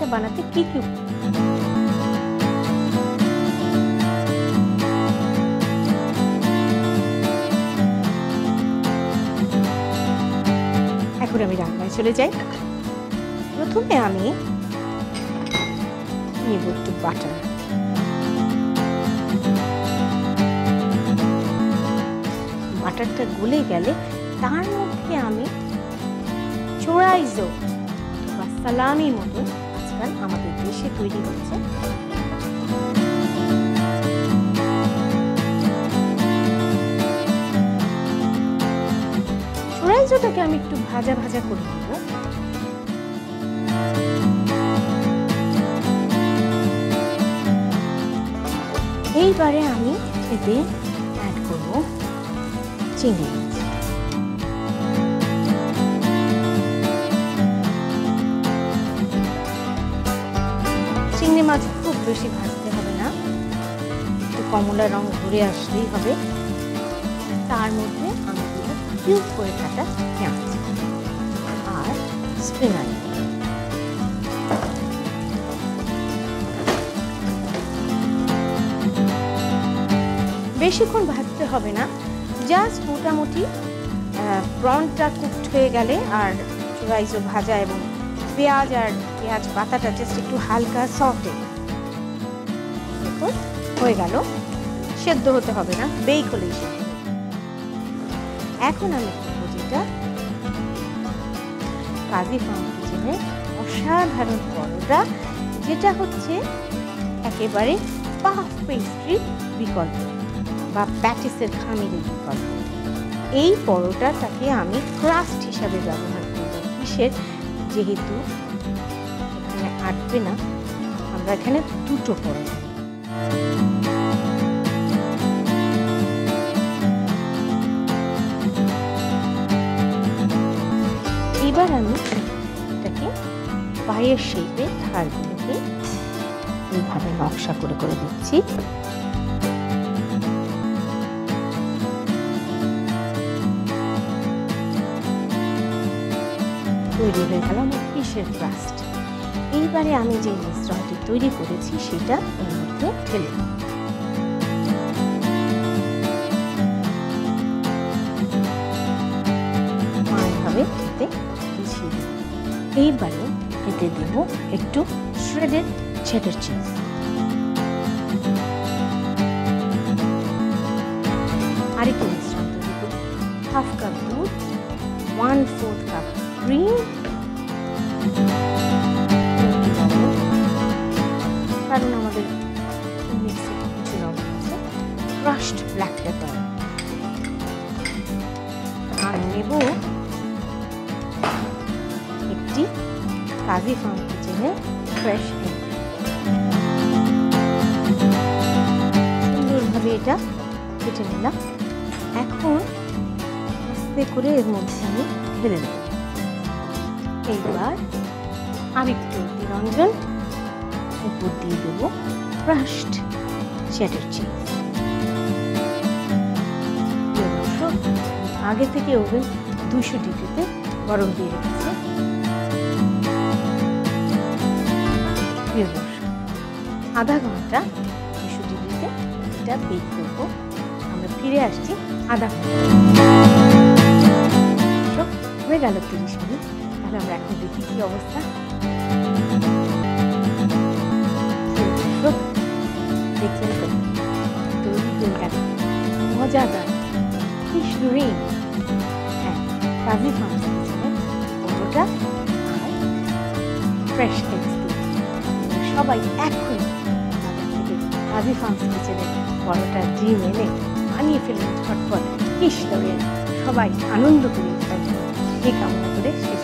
এটা বানাতে কি কি এখন আমি রান্নায় চলে যাই। প্রথমে আমি নেব একটু বাটার। বাটারটা গলে গেলে তার মধ্যে আমি চোরাইজো অথবা সালামির মতো আজকাল আমাদের দেশে তৈরি হচ্ছে চোরাইজোটাকে আমি একটু ভাজা ভাজা করে দেব। এইবারে আমি এতে অ্যাড করব চিংড়ি মাছ। চিংড়ি মাছ খুব বেশি ভাজতে হবে না, একটু কমলা রং ধরে আসলেই হবে। তার মধ্যে আমি দেব কিউব করে কাটা পেঁয়াজ আর স্প্রিং অনিয়ন। বেশিক্ষণ ভাজতে হবে না, জাস্ট মোটামুটি প্রনটা কুকড হয়ে গেলে আর চোরাইজো ভাজা এবং পেঁয়াজ আর পেঁয়াজ পাতাটা জাস্ট একটু হালকা সফট দেখুন হয়ে গেল। সেদ্ধ হতে হবে না, বেক হলেই সেদ্ধ। এখন আমি করবো যেটা কাজী ফার্ম কিচেনের অসাধারণ পরোটা, যেটা হচ্ছে একেবারে পাফ পেস্ট্রির বিকল্প বা প্যাটিসের খামিরের বিকল্প। এই পরোটাটাকে আমি ক্রাস্ট হিসাবে ব্যবহার করব। কিসের? যেহেতু এখানে আটবে না, আমরা এখানে দুটো পরোটা। এবার আমি এটাকে পায়ের শেপে ধারগুলোকে এইভাবে নকশা করে করে দিচ্ছি। তৈরি হয়ে গেল আমার ফিশের ক্রাস্ট। এইবারে আমি যে মিশ্রণটি তৈরি করেছি সেটা এর মধ্যে ঢেলে দেব। এইভাবে এতে মিশিয়ে দেব। এইবারে এতে দেব একটু শ্রেডেড চেডার চিজ, আরেকটু মিশ্রণ তৈরি করব। হাফ কাপ দুধ, 1/4 কাপ ক্রিম, কারণ আমাদের মিক্সে কিছু লবণ আছে, ক্রাশড ব্ল্যাক পেপার। আর নেব একটি কাজী ফার্ম কিচেনের ফ্রেশ এগ। সুন্দরভাবে এটা কেটে নিলাম। এখন আস্তে করে এর মধ্যে আমি ঢেলে দেব। এইবার আরেকটু নিরঞ্জন উপর দিয়ে দেব ক্রাশড চেডার চিজ। আগে থেকে ওভেন 200 ডিগ্রিতে গরম দিয়ে রেখেছি। আধা ঘন্টা 200 ডিগ্রিতে এটা বেক করবো। আমরা ফিরে আসছি আধা ঘন্টা। হয়ে গেল 30 মিনিট। তাহলে আমরা এখন দেখি কি অবস্থা। দেখছেন তো তৈরি হয়ে গেল মজাদার ফিশ লরেইন। হ্যাঁ, কাজী ফার্ম কিচেনের পরোটা আর ফ্রেশ এগস দিয়ে সবাই এখন বাজার থেকে কাজী ফার্ম কিচেনের পরোটা ডিম এনে বানিয়ে ফেলুন ঝটপট ফিশ লরেইন। সবাই আনন্দ করে এই কামনা করে শেষ